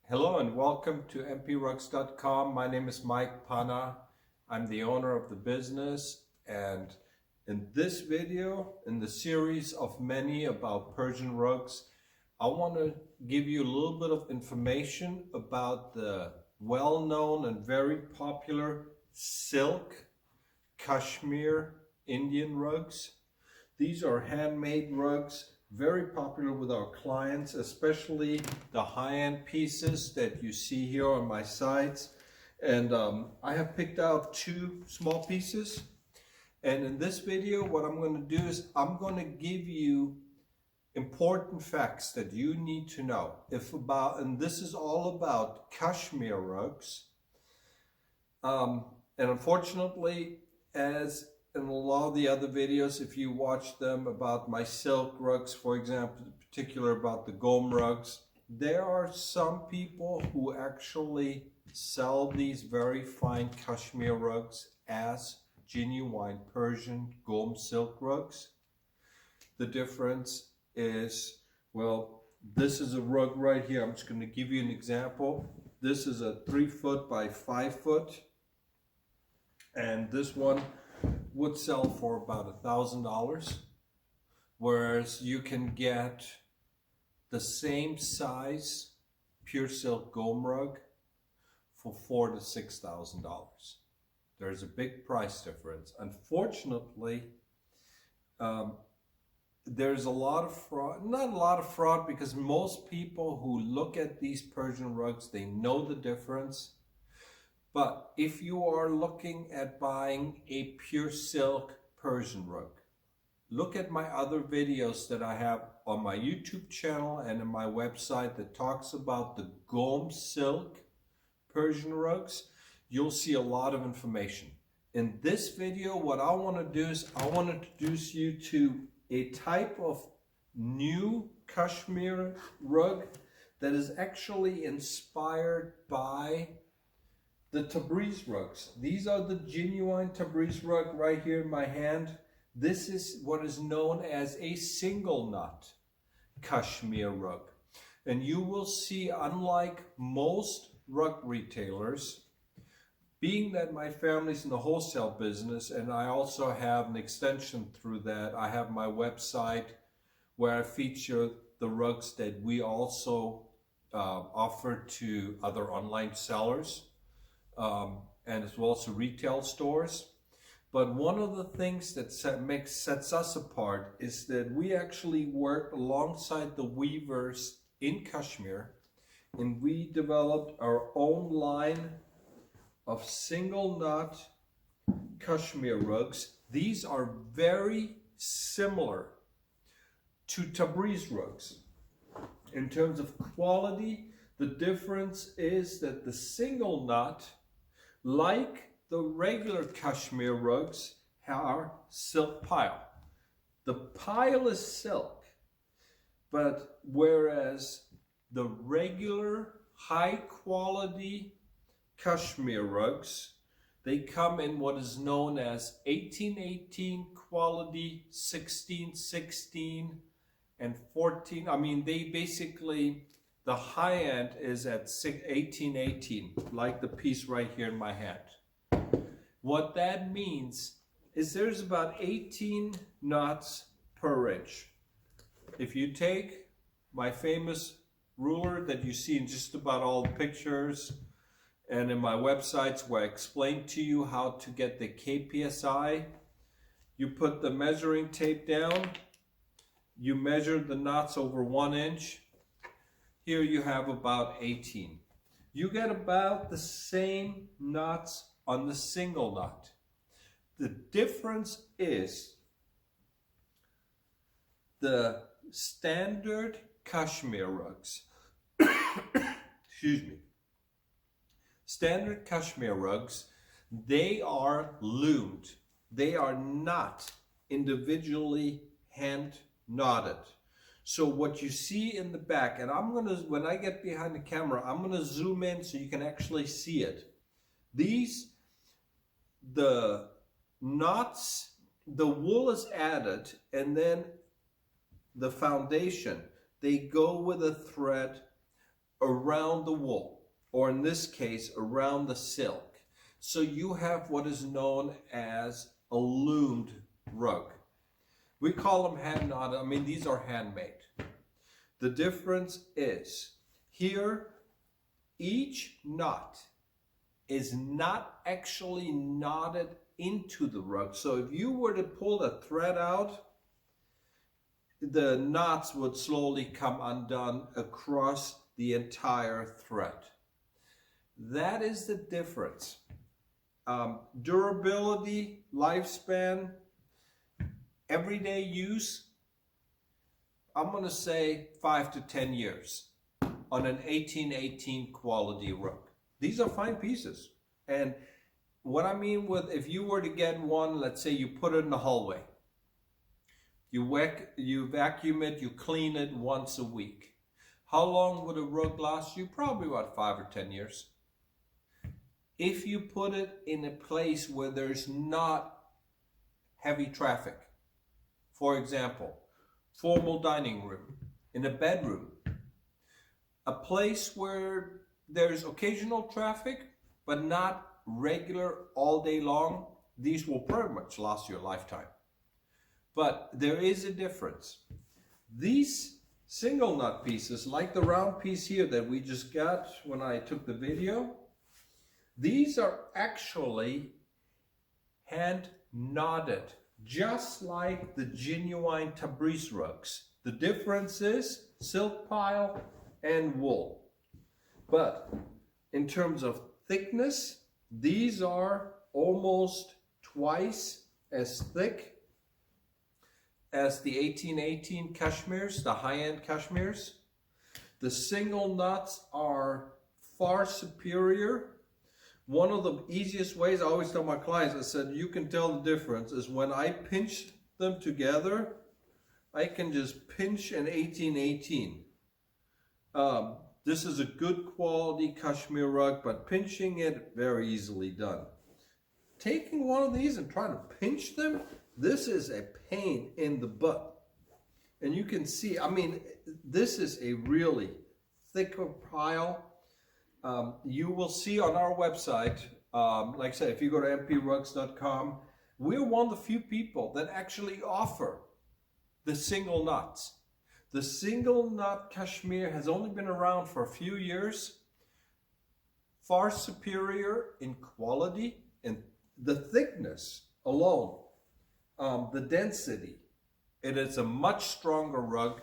Hello and welcome to mprugs.com. My name is Mike Pana. I'm the owner of the business, and in this video, in the series of many about Persian rugs, I want to give you a little bit of information about the well-known and very popular silk Kashmir Indian rugs. These are handmade rugs, very popular with our clients, especially the high-end pieces that you see here on my sides. And I have picked out two small pieces. And in this video, what I'm going to do is I'm going to give you important facts that you need to know. And this is all about Kashmir rugs. And unfortunately, as in a lot of the other videos, if you watch them about my silk rugs, for example, in particular about the Gom rugs, there are some people who actually sell these very fine Kashmir rugs as genuine Persian Gom silk rugs. The difference is, well, this is a rug right here. I'm just going to give you an example. This is a 3 foot by 5 foot, and this one would sell for about $1,000, whereas you can get the same size pure silk Gom rug for $4,000 to $6,000. There's a big price difference. Unfortunately, there's a lot of fraud. Not a lot of fraud, because most people who look at these Persian rugs, they know the difference. But if you are looking at buying a pure silk Persian rug, look at my other videos that I have on my YouTube channel and on my website that talks about the Gom silk Persian rugs. You'll see a lot of information. In this video, what I want to do is I want to introduce you to a type of new Kashmir rug that is actually inspired by the Tabriz rugs. These are the genuine Tabriz rug right here in my hand. This is what is known as a single knot Kashmir rug. And you will see, unlike most rug retailers, being that my family's in the wholesale business and I also have an extension through that, I have my website where I feature the rugs that we also offer to other online sellers. And as well as retail stores. But one of the things that sets us apart is that we actually work alongside the weavers in Kashmir, and we developed our own line of single knot Kashmir rugs. These are very similar to Tabriz rugs. In terms of quality, the difference is that the single knot, like the regular Kashmir rugs, are silk pile. The pile is silk, but whereas the regular high quality Kashmir rugs, they come in what is known as 1818 quality, 1616, and 14. I mean, they basically, the high end is at 1818, like the piece right here in my hand. What that means is there's about 18 knots per inch. If you take my famous ruler that you see in just about all the pictures and in my websites where I explain to you how to get the KPSI, you put the measuring tape down, you measure the knots over 1 inch. Here you have about 18. You get about the same knots on the single knot. The difference is the standard Kashmir rugs. Excuse me. Standard Kashmir rugs, they are loomed. They are not individually hand knotted. So what you see in the back, and when I get behind the camera, I'm gonna zoom in so you can actually see it. The knots, the wool is added, and then the foundation, they go with a thread around the wool, or in this case, around the silk. So you have what is known as a loomed rug. We call them hand knotted. I mean, these are handmade. The difference is here, each knot is not actually knotted into the rug. So if you were to pull the thread out, the knots would slowly come undone across the entire thread. That is the difference. Durability, lifespan, everyday use, I'm going to say 5 to 10 years on an 1818 quality rug. These are fine pieces. And what I mean with, if you were to get one, let's say you put it in the hallway, you vacuum it, you clean it once a week. How long would a rug last you? Probably about 5 or 10 years. If you put it in a place where there's not heavy traffic, for example, formal dining room, in a bedroom, a place where there's occasional traffic, but not regular all day long, these will pretty much last you a lifetime. But there is a difference. These single knot pieces, like the round piece here that we just got when I took the video, these are actually hand knotted, just like the genuine Tabriz rugs. The difference is silk pile and wool. But in terms of thickness, these are almost twice as thick as the 1818 cashmeres, the high-end cashmeres. The single knots are far superior. One of the easiest ways, I always tell my clients, I said, you can tell the difference is when I pinch them together, I can just pinch an 1818. This is a good quality cashmere rug, but pinching it, very easily done. Taking one of these and trying to pinch them, this is a pain in the butt. And you can see, I mean, this is a really thicker pile. You will see on our website, like I said, if you go to mprugs.com, we're one of the few people that actually offer the single knots. The single knot cashmere has only been around for a few years, far superior in quality and the thickness alone, the density. It is a much stronger rug,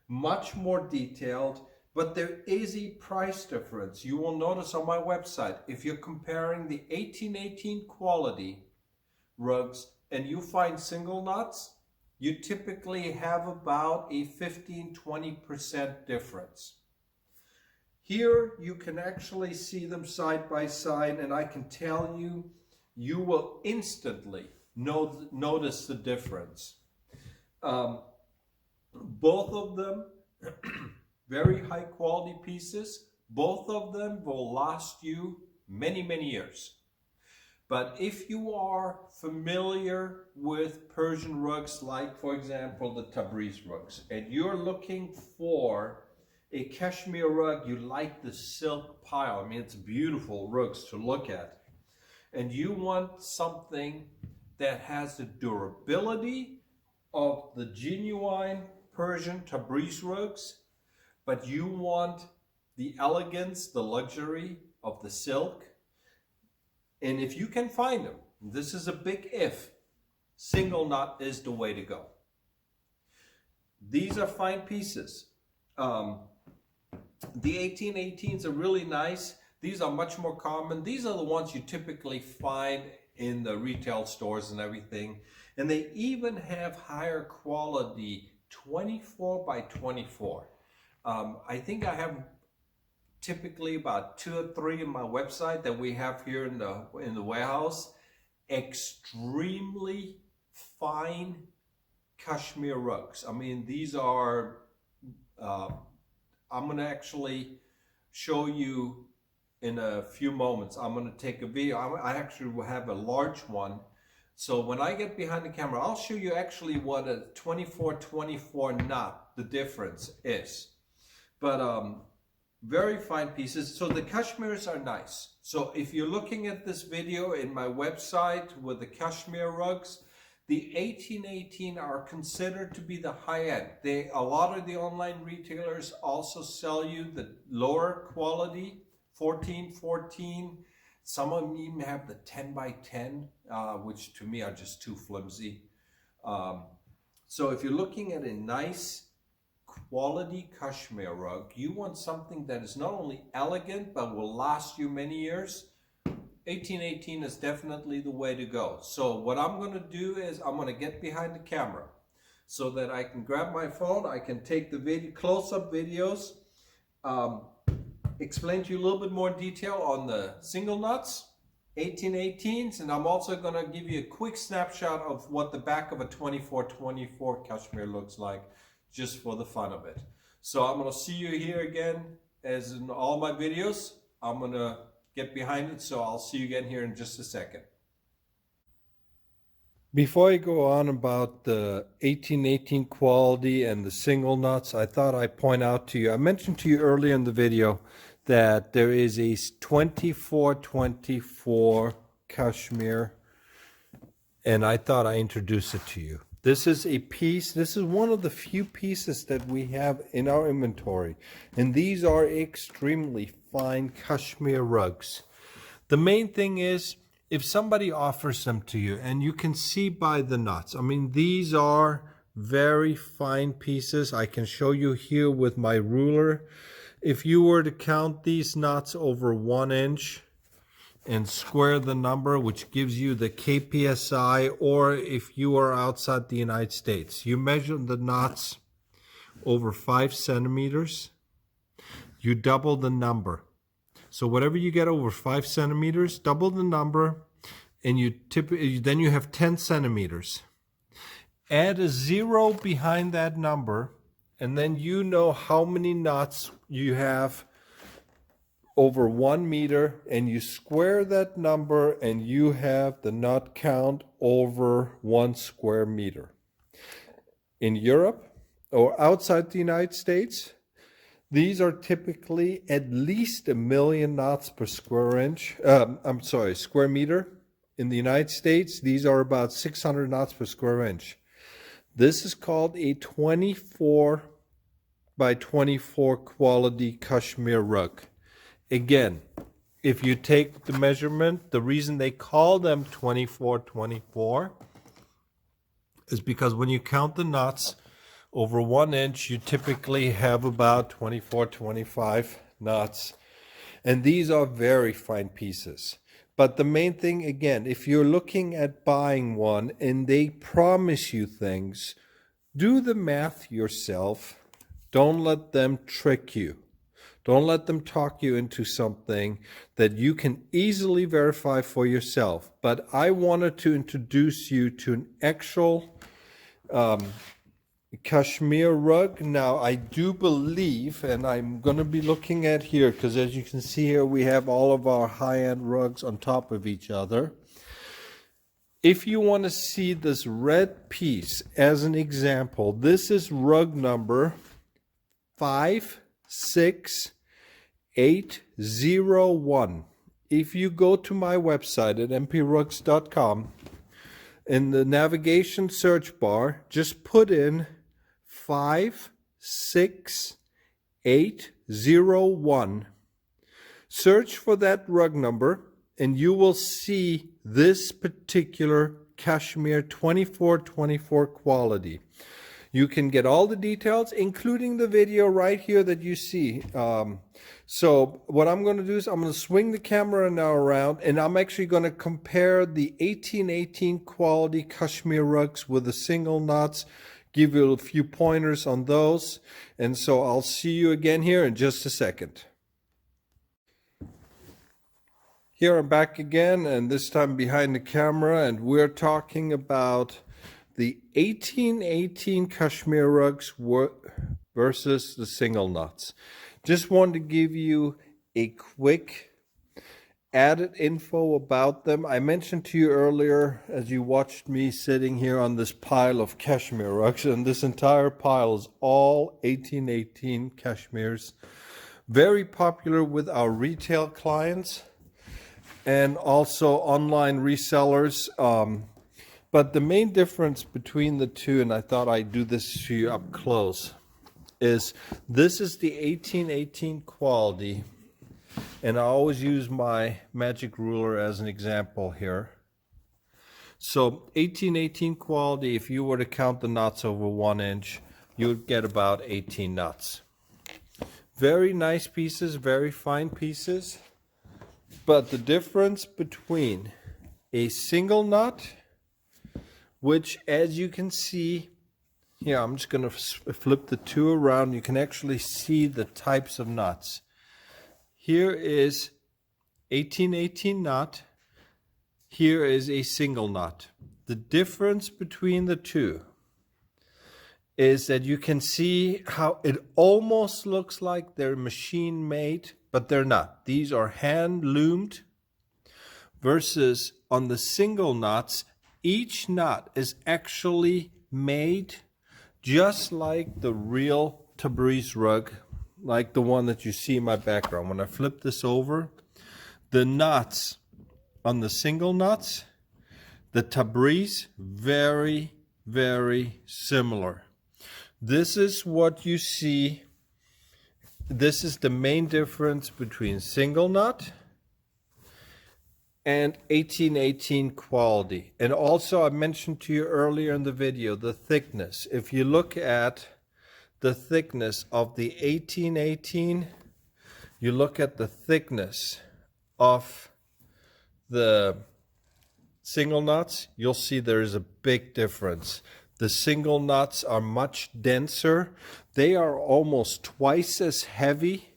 much more detailed, but there is a price difference. You will notice on my website, if you're comparing the 1818 quality rugs and you find single knots, you typically have about a 15–20% difference. Here you can actually see them side by side, and I can tell you, you will instantly notice the difference. Both of them, very high quality pieces. Both of them will last you many, many years. But if you are familiar with Persian rugs, like for example the Tabriz rugs, and you're looking for a cashmere rug, you like the silk pile, I mean it's beautiful rugs to look at, and you want something that has the durability of the genuine Persian Tabriz rugs, but you want the elegance, the luxury of the silk. And if you can find them, this is a big if, single knot is the way to go. These are fine pieces. The 1818s are really nice. These are much more common. These are the ones you typically find in the retail stores and everything. And they even have higher quality 24 by 24. I think I have typically about 2 or 3 in my website that we have here in the warehouse. Extremely fine cashmere rugs. I mean, these are, I'm going to actually show you in a few moments. I'm going to take a video. I actually will have a large one. So when I get behind the camera, I'll show you actually what a 24-24 knot, the difference is. But Very fine pieces. So the Kashmirs are nice. So if you're looking at this video in my website with the Kashmir rugs, the 1818 are considered to be the high end. A lot of the online retailers also sell you the lower quality 1414. Some of them even have the 10 by 10, which to me are just too flimsy. So if you're looking at a nice quality Kashmir rug, you want something that is not only elegant but will last you many years. 1818 is definitely the way to go. So what I'm going to do is I'm going to get behind the camera so that I can grab my phone, I can take the video, close-up videos, explain to you a little bit more detail on the single knots, 1818s, and I'm also going to give you a quick snapshot of what the back of a 2424 Kashmir looks like, just for the fun of it. So I'm going to see you here again, as in all my videos. I'm going to get behind it, so I'll see you again here in just a second. Before I go on about the 1818 quality and the single knots, I thought I'd point out to you, I mentioned to you earlier in the video that there is a 2424 Kashmir, and I thought I'd introduce it to you. This is a piece, this is one of the few pieces that we have in our inventory, and these are extremely fine Kashmir rugs. The main thing is, if somebody offers them to you, and you can see by the knots, I mean, these are very fine pieces. I can show you here with my ruler. If you were to count these knots over 1 inch and square the number, which gives you the KPSI, or if you are outside the United States, you measure the knots over 5 centimeters, you double the number. So whatever you get over 5 centimeters, double the number, and then you have 10 centimeters. Add a 0 behind that number, and then you know how many knots you have over 1 meter, and you square that number, and you have the knot count over 1 square meter. In Europe or outside the United States, these are typically at least 1 million knots per square meter. In the United States, these are about 600 knots per square inch. This is called a 24 by 24 quality Kashmir rug. Again, if you take the measurement, the reason they call them 24-24 is because when you count the knots over 1 inch, you typically have about 24-25 knots. And these are very fine pieces. But the main thing, again, if you're looking at buying one and they promise you things, do the math yourself. Don't let them trick you. Don't let them talk you into something that you can easily verify for yourself. But I wanted to introduce you to an actual Kashmir rug. Now, I do believe, and I'm going to be looking at here, because as you can see here, we have all of our high-end rugs on top of each other. If you want to see this red piece as an example, this is rug number 56801. If you go to my website at mprugs.com, in the navigation search bar, just put in 56801. Search for that rug number, and you will see this particular Kashmir 24-24 quality. You can get all the details, including the video right here that you see. So what I'm going to do is I'm going to swing the camera now around, and I'm actually going to compare the 1818 quality Kashmir rugs with the single knots, give you a few pointers on those. And so I'll see you again here in just a second. Here I'm back again, and this time behind the camera, and we're talking about the 1818 Kashmir rugs versus the single knots. Just wanted to give you a quick added info about them. I mentioned to you earlier, as you watched me sitting here on this pile of Kashmir rugs, and this entire pile is all 1818 Kashmirs. Very popular with our retail clients and also online resellers. But the main difference between the two, and I thought I'd do this to you up close, is this is the 1818 quality. And I always use my magic ruler as an example here. So 1818 quality, if you were to count the knots over 1 inch, you would get about 18 knots. Very nice pieces, very fine pieces. But the difference between a single knot, which as you can see, here I'm just going to flip the two around, you can actually see the types of knots. Here is 1818 knot, here is a single knot. The difference between the two is that you can see how it almost looks like they're machine made, but they're not. These are hand loomed, versus on the single knots, each knot is actually made just like the real Tabriz rug, like the one that you see in my background. When I flip this over, the knots on the single knots, the Tabriz, very, very similar. This is what you see. This is the main difference between single knot and 1818 quality. And also I mentioned to you earlier in the video, the thickness. If you look at the thickness of the 1818, you look at the thickness of the single knots, you'll see there is a big difference. The single knots are much denser. They are almost twice as heavy.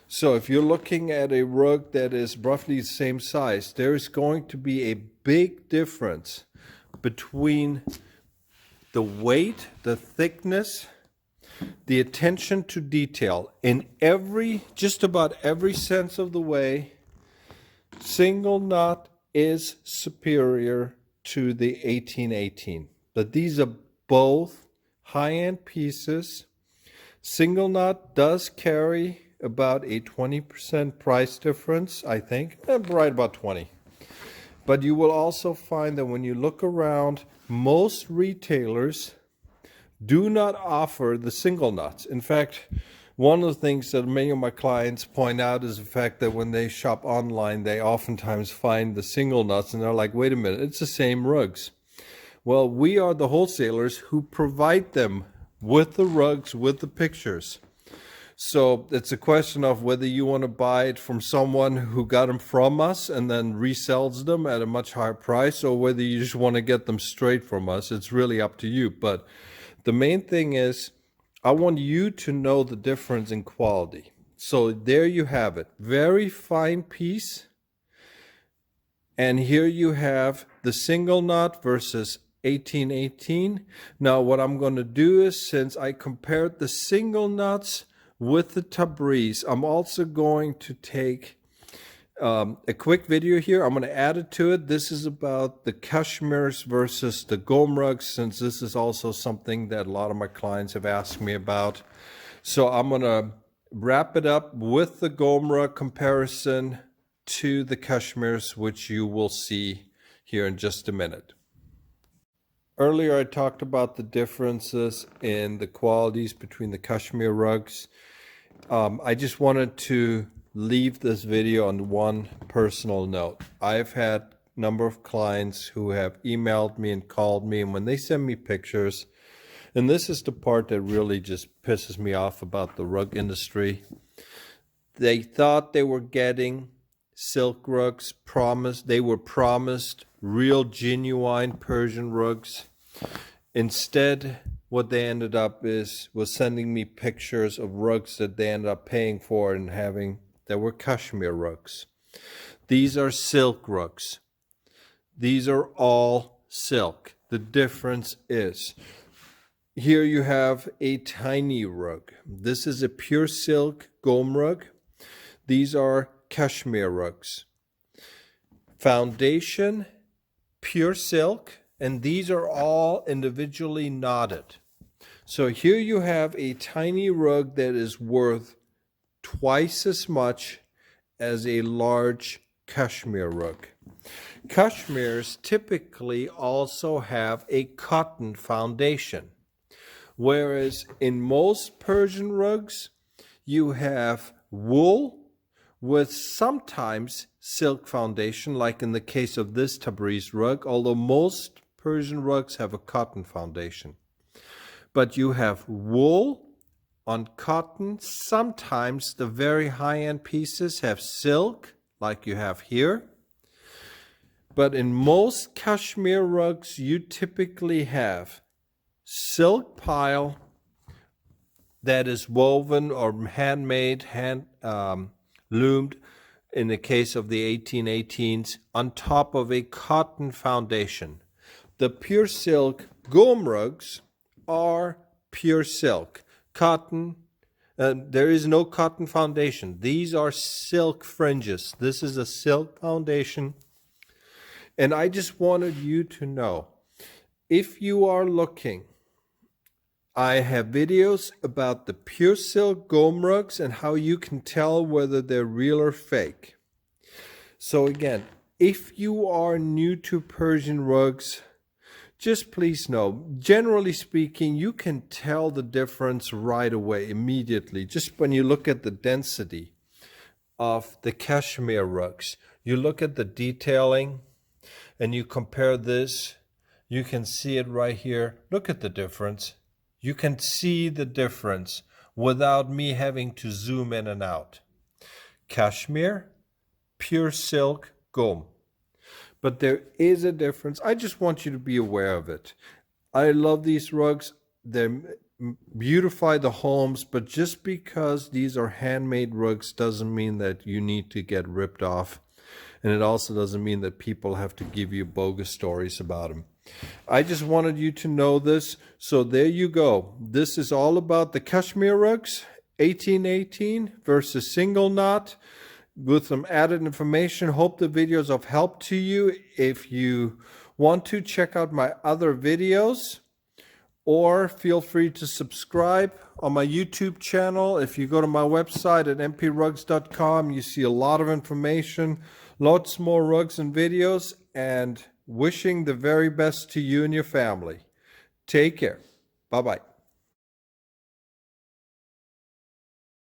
So if you're looking at a rug that is roughly the same size, there is going to be a big difference between the weight, the thickness, the attention to detail. In just about every sense of the way, single knot is superior to the 1818. But these are both high-end pieces. Single knot does carry about a 20% price difference, I think, right about 20. But you will also find that when you look around, most retailers do not offer the single knots. In fact, one of the things that many of my clients point out is the fact that when they shop online, they oftentimes find the single knots and they're like, wait a minute, it's the same rugs. Well, we are the wholesalers who provide them with the rugs, with the pictures. So it's a question of whether you want to buy it from someone who got them from us and then resells them at a much higher price, or whether you just want to get them straight from us. It's really up to you. But the main thing is, I want you to know the difference in quality. So there you have it. Very fine piece. And here you have the single knot versus 1818. Now what I'm going to do is, since I compared the single knots with the Tabriz, I'm also going to take a quick video here. I'm going to add it to it. This is about the Kashmirs versus the Gom rugs, since this is also something that a lot of my clients have asked me about. So I'm going to wrap it up with the Gom rug comparison to the Kashmirs, which you will see here in just a minute. Earlier I talked about the differences in the qualities between the Kashmir rugs. I just wanted to leave this video on one personal note. I've had a number of clients who have emailed me and called me, and when they send me pictures, and this is the part that really just pisses me off about the rug industry, they thought they were getting silk rugs, they were promised real genuine Persian rugs. Instead, what they ended up was sending me pictures of rugs that they ended up paying for and having that were Kashmir rugs. These are silk rugs. These are all silk. The difference is, here you have a tiny rug. This is a pure silk Gom rug. These are Kashmir rugs. Foundation, pure silk, and these are all individually knotted. So here you have a tiny rug that is worth twice as much as a large Kashmir rug. Kashmirs typically also have a cotton foundation, whereas in most Persian rugs, you have wool with sometimes silk foundation, like in the case of this Tabriz rug, although most Persian rugs have a cotton foundation. But you have wool on cotton. Sometimes the very high-end pieces have silk, like you have here. But in most Kashmir rugs, you typically have silk pile that is woven or handmade, loomed, in the case of the 1818s, on top of a cotton foundation. The pure silk Gom rugs are pure silk. Cotton, there is no cotton foundation. These are silk fringes. This is a silk foundation. And I just wanted you to know, if you are looking, I have videos about the pure silk Gom rugs and how you can tell whether they're real or fake. So again, if you are new to Persian rugs, just please know, generally speaking, you can tell the difference right away, immediately, just when you look at the density of the Kashmir rugs. You look at the detailing and you compare this, you can see it right here. Look at the difference. You can see the difference without me having to zoom in and out. Kashmir, pure silk, Gom. But there is a difference. I just want you to be aware of it. I love these rugs. They beautify the homes, but just because these are handmade rugs doesn't mean that you need to get ripped off. And it also doesn't mean that people have to give you bogus stories about them. I just wanted you to know this. So there you go. This is all about the Kashmir rugs, 1818 versus single knot, with some added information. Hope the videos of help to you. If you want to, check out my other videos, or feel free to subscribe on my YouTube channel. If you go to my website at mprugs.com, you see a lot of information, lots more rugs and videos, and wishing the very best to you and your family. Take care. Bye-bye.